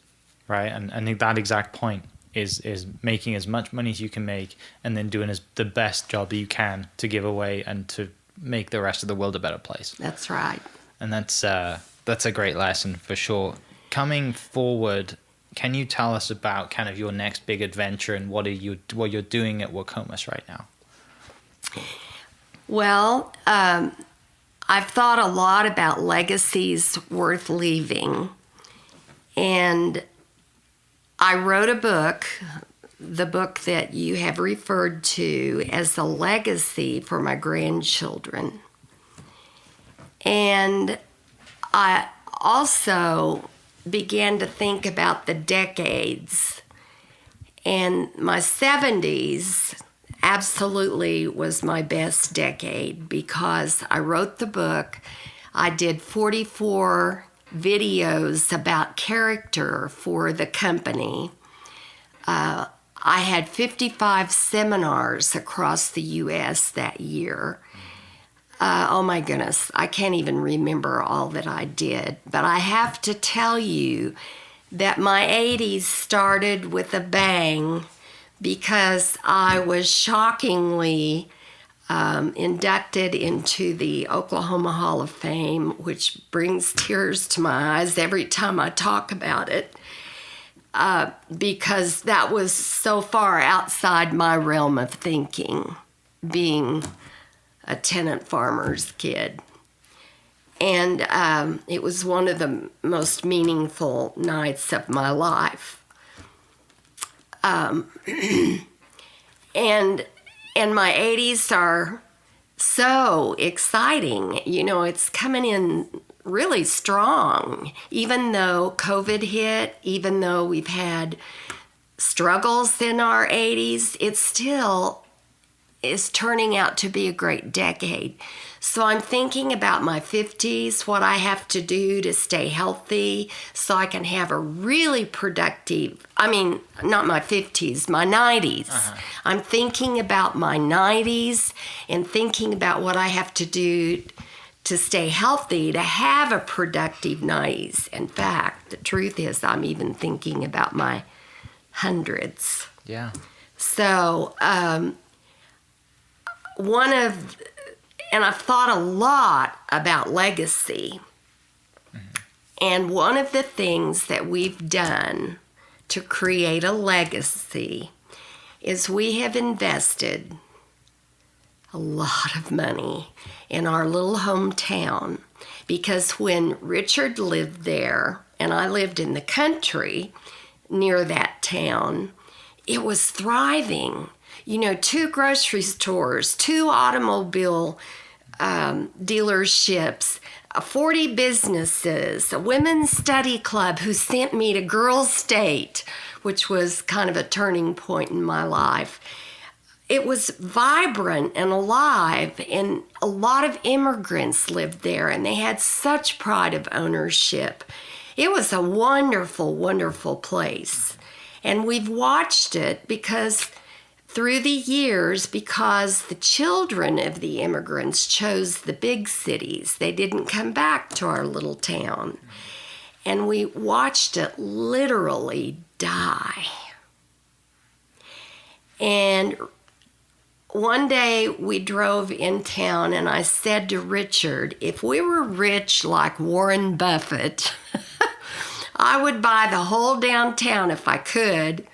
right? And I think that exact point is making as much money as you can make and then doing the best job that you can to give away and to make the rest of the world a better place. That's right. And that's a great lesson for sure. Coming forward, can you tell us about kind of your next big adventure and what you're doing at Wacomas right now? Well, I've thought a lot about legacies worth leaving. And I wrote a book, the book that you have referred to as a legacy for my grandchildren. And I also began to think about the decades. And my 70s absolutely was my best decade because I wrote the book. I did 44 videos about character for the company. I had 55 seminars across the U.S. that year. Oh my goodness, I can't even remember all that I did. But I have to tell you that my 80s started with a bang because I was shockingly inducted into the Oklahoma Hall of Fame, which brings tears to my eyes every time I talk about it, because that was so far outside my realm of thinking, being a tenant farmer's kid. And it was one of the most meaningful nights of my life. And my 80s are so exciting. You know, it's coming in really strong. Even though COVID hit, even though we've had struggles in our 80s, it still is turning out to be a great decade. So I'm thinking about my 50s, what I have to do to stay healthy so I can have a really productive, not my 50s, my 90s. I'm thinking about my 90s and thinking about what I have to do to stay healthy, to have a productive 90s. In fact, the truth is I'm even thinking about my hundreds. Yeah. So, and I've thought a lot about legacy. And one of the things that we've done to create a legacy is we have invested a lot of money in our little hometown, because when Richard lived there and I lived in the country near that town, it was thriving. You know, 2 grocery stores, 2 automobile dealerships, 40 businesses, a women's study club who sent me to Girls State, which was kind of a turning point in my life. It was vibrant and alive, and a lot of immigrants lived there, and they had such pride of ownership. It was a wonderful, wonderful place. And we've watched it through the years, because the children of the immigrants chose the big cities. They didn't come back to our little town. And we watched it literally die. And one day we drove in town, and I said to Richard, if we were rich like Warren Buffett, I would buy the whole downtown if I could,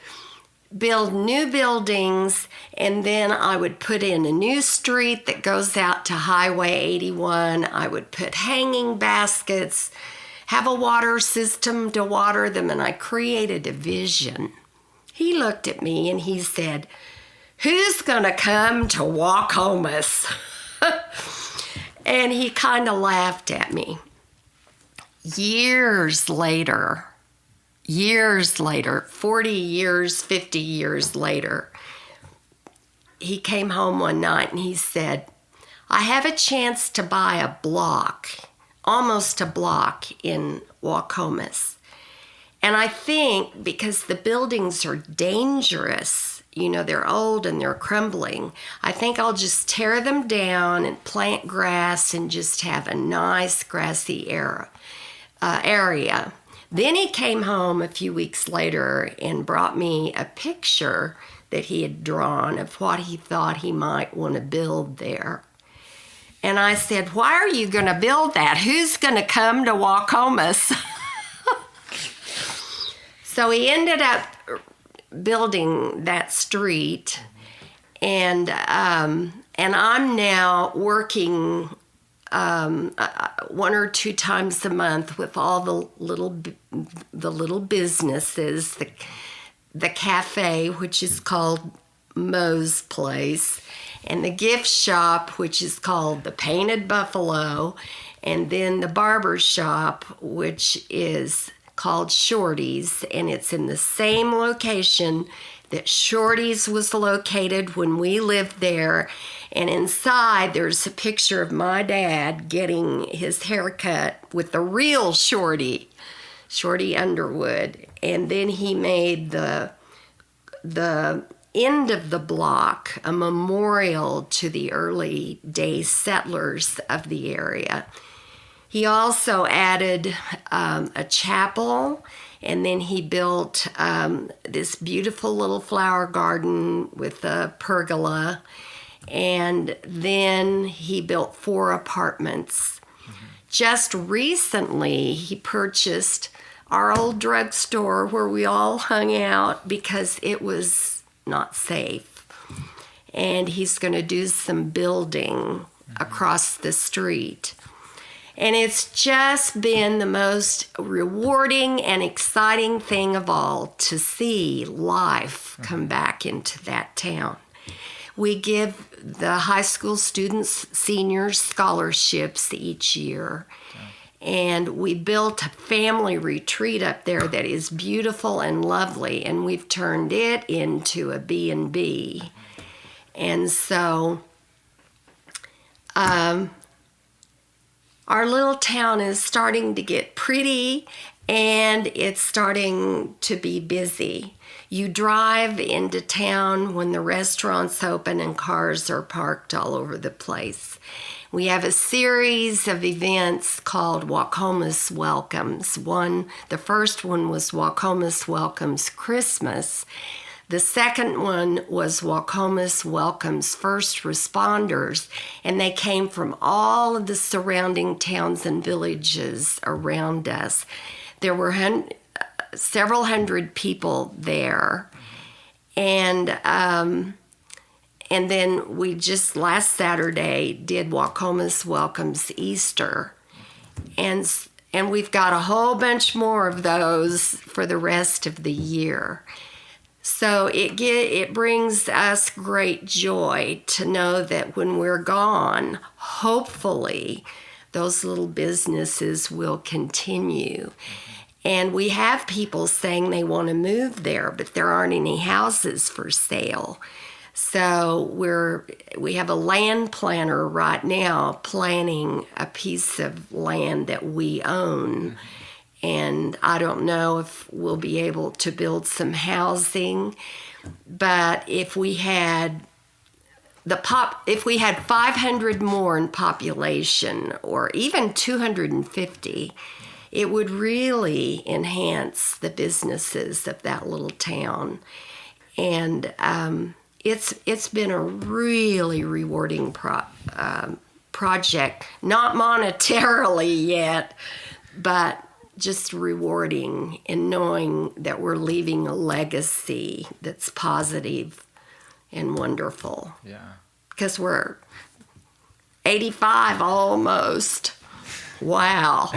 build new buildings, and then I would put in a new street that goes out to Highway 81. I would put hanging baskets, have a water system to water them, and I created a vision. He looked at me and he said, who's gonna come to Waukomas? And he kind of laughed at me. Years later, 40 years, 50 years later, he came home one night and he said, I have a chance to buy a block, almost a block in Waukomas. And I think because the buildings are dangerous, you know, they're old and they're crumbling, I think I'll just tear them down and plant grass and just have a nice grassy area. Then he came home a few weeks later and brought me a picture that he had drawn of what he thought he might want to build there. And I said, why are you going to build that? Who's going to come to Waukomas? So he ended up building that street, and I'm now working 1 or 2 times a month with all the little businesses, the cafe, which is called Moe's Place, and the gift shop, which is called the Painted Buffalo, and then the barber shop, which is called Shorty's, and it's in the same location that Shorty's was located when we lived there. And inside there's a picture of my dad getting his hair cut with the real Shorty Underwood. And then he made the end of the block a memorial to the early day settlers of the area. He also added a chapel And then he built this beautiful little flower garden with a pergola. And then he built 4 apartments. Just recently, he purchased our old drugstore where we all hung out because it was not safe. And he's going to do some building across the street. And it's just been the most rewarding and exciting thing of all to see life come back into that town. We give the high school students, seniors, scholarships each year. And we built a family retreat up there that is beautiful and lovely, and we've turned it into a B&B. And so our little town is starting to get pretty, and it's starting to be busy. You drive into town when the restaurants open and cars are parked all over the place. We have a series of events called Waukomis Welcomes. The first one was Waukomis Welcomes Christmas. The second one was Waukomis Welcomes First Responders, and they came from all of the surrounding towns and villages around us. There were several hundred people there, and then we just last Saturday did Waukomis Welcomes Easter, and we've got a whole bunch more of those for the rest of the year. So it brings us great joy to know that when we're gone, hopefully those little businesses will continue. And we have people saying they want to move there, but there aren't any houses for sale. So we have a land planner right now planning a piece of land that we own. And I don't know if we'll be able to build some housing, but if we had 500 more in population, or even 250, it would really enhance the businesses of that little town. And it's been a really rewarding project, not monetarily yet, but just rewarding in knowing that we're leaving a legacy that's positive and wonderful. Yeah. Because we're 85 almost. Wow.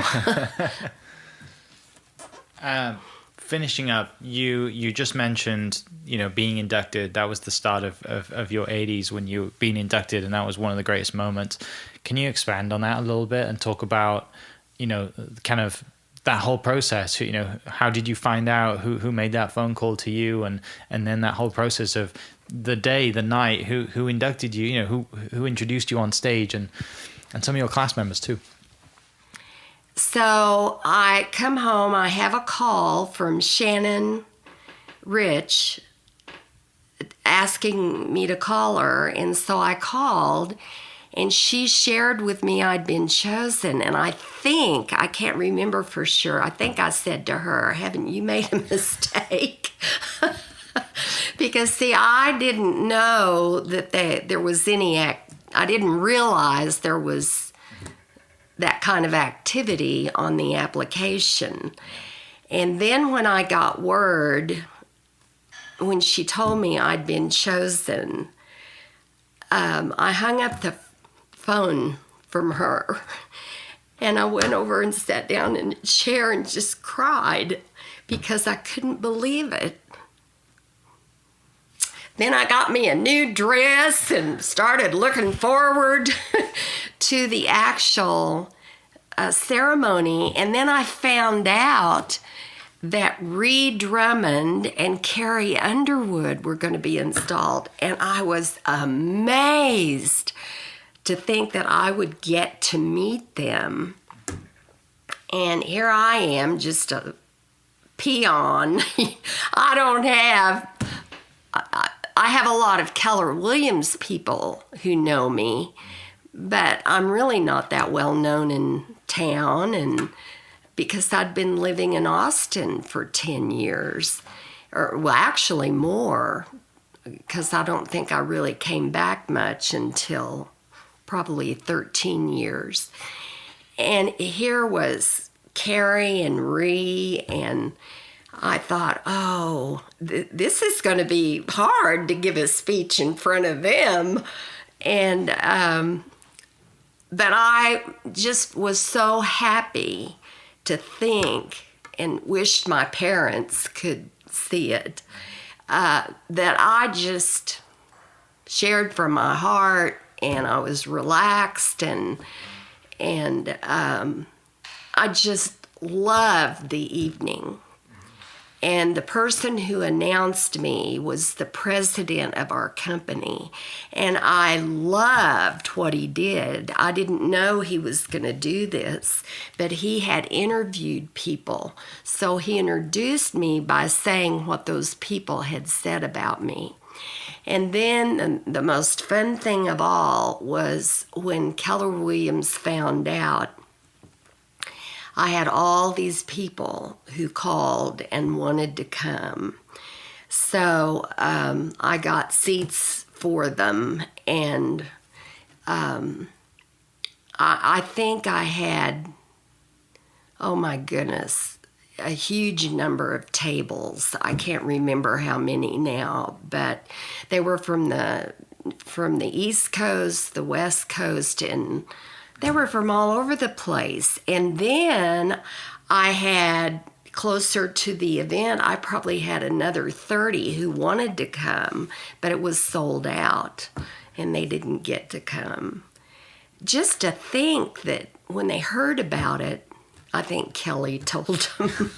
Finishing up, you just mentioned, being inducted. That was the start of your 80s when you were being inducted, and that was one of the greatest moments. Can you expand on that a little bit and talk about, kind of that whole process? How did you find out who made that phone call to you, and then that whole process of the day, the night, who inducted you, who introduced you on stage, and some of your class members too. So I come home, I have a call from Shannon Rich asking me to call her, and so I called, and she shared with me I'd been chosen, and I can't remember for sure, I think I said to her, haven't you made a mistake? Because, see, I didn't know that there was I didn't realize there was that kind of activity on the application. And then when I got word, when she told me I'd been chosen, I hung up the phone from her, and I went over and sat down in a chair and just cried because I couldn't believe it. Then I got me a new dress and started looking forward to the actual ceremony. And then I found out that Reed Drummond and Carrie Underwood were going to be installed. And I was amazed to think that I would get to meet them. And here I am, just a peon. I have a lot of Keller Williams people who know me, but I'm really not that well known in town. And because I'd been living in Austin for 10 years, or well, actually more, because I don't think I really came back much until probably 13 years. And here was Carrie and Ree, and I thought, oh, this is going to be hard to give a speech in front of them. And but I just was so happy to think, and wished my parents could see it, that I just shared from my heart, and I was relaxed, and I just loved the evening. And the person who announced me was the president of our company. And I loved what he did. I didn't know he was going to do this, but he had interviewed people. So he introduced me by saying what those people had said about me. And then the most fun thing of all was when Keller Williams found out, I had all these people who called and wanted to come. So I got seats for them, and I think I had, oh my goodness, a huge number of tables. I can't remember how many now, but they were from the East Coast, the West Coast, and they were from all over the place. And then I had, closer to the event, I probably had another 30 who wanted to come, but it was sold out and they didn't get to come. Just to think that when they heard about it, I think Kelly told them,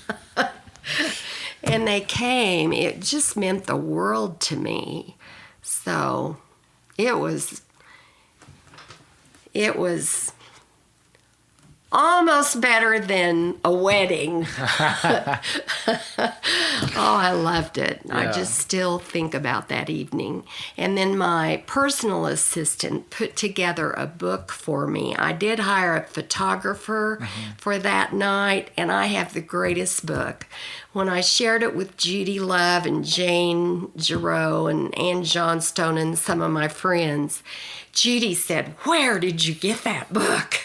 and they came, it just meant the world to me. So it was almost better than a wedding. Oh, I loved it. Yeah. I just still think about that evening. And then my personal assistant put together a book for me. I did hire a photographer for that night, and I have the greatest book. When I shared it with Judy Love and Jane Giroux and Ann Johnstone and some of my friends, Judy said, "Where did you get that book?"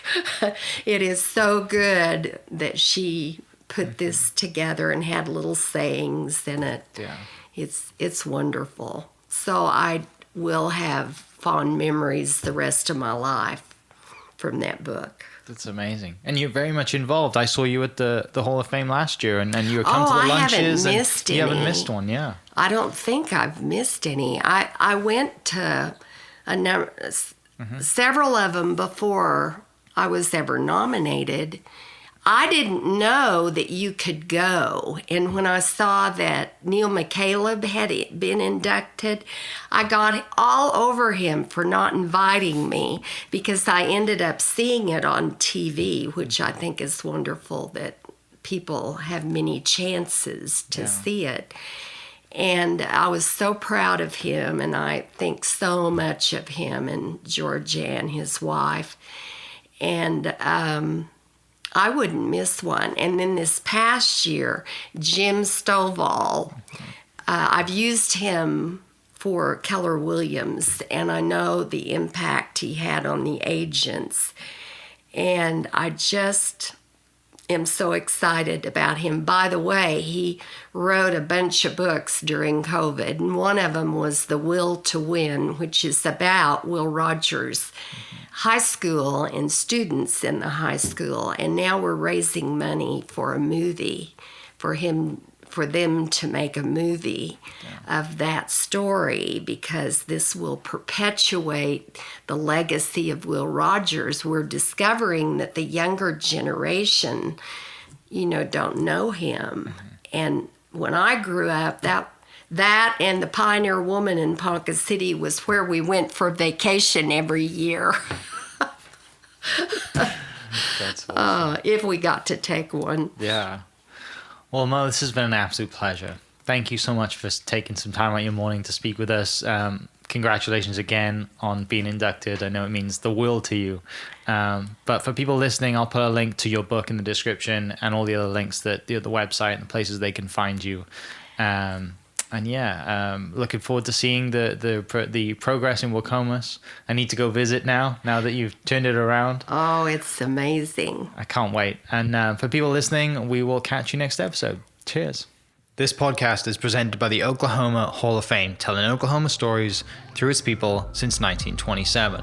It is so good that she put this together and had little sayings in it. Yeah. It's wonderful. So I will have fond memories the rest of my life from that book. That's amazing. And you're very much involved. I saw you at the Hall of Fame last year, and you were coming to the lunches. I haven't missed any. You haven't missed one, yeah. I don't think I've missed any. I went to several of them before I was ever nominated. I didn't know that you could go. And when I saw that Neil McCaleb had been inducted, I got all over him for not inviting me, because I ended up seeing it on TV, which I think is wonderful that people have many chances to see it. And I was so proud of him, and I think so much of him and Georgianne, his wife. And I wouldn't miss one. And then this past year, Jim Stovall, I've used him for Keller Williams, and I know the impact he had on the agents. And I just am so excited about him. By the way, he wrote a bunch of books during COVID, and one of them was The Will to Win, which is about Will Rogers High School and students in the high school. And now we're raising money for a movie, for them to make a movie of that story, because this will perpetuate the legacy of Will Rogers. We're discovering that the younger generation, don't know him. And when I grew up, that and the Pioneer Woman in Ponca City was where we went for vacation every year. That's awesome. If we got to take one. Yeah. Well, Mo, this has been an absolute pleasure. Thank you so much for taking some time out of your morning to speak with us. congratulations again on being inducted. I know it means the world to you. But for people listening, I'll put a link to your book in the description and all the other links that the website and the places they can find you. Looking forward to seeing the progress in Wokomas. I need to go visit now that you've turned it around. Oh, it's amazing. I can't wait. And for people listening, we will catch you next episode. Cheers. This podcast is presented by the Oklahoma Hall of Fame, telling Oklahoma stories through its people since 1927.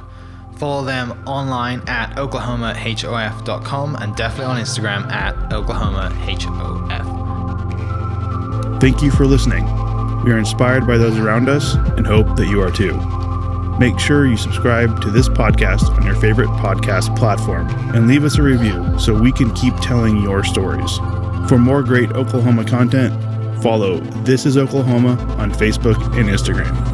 Follow them online at oklahomahof.com and definitely on Instagram at oklahomahof. Thank you for listening. We are inspired by those around us and hope that you are too. Make sure you subscribe to this podcast on your favorite podcast platform and leave us a review so we can keep telling your stories. For more great Oklahoma content, follow This Is Oklahoma on Facebook and Instagram.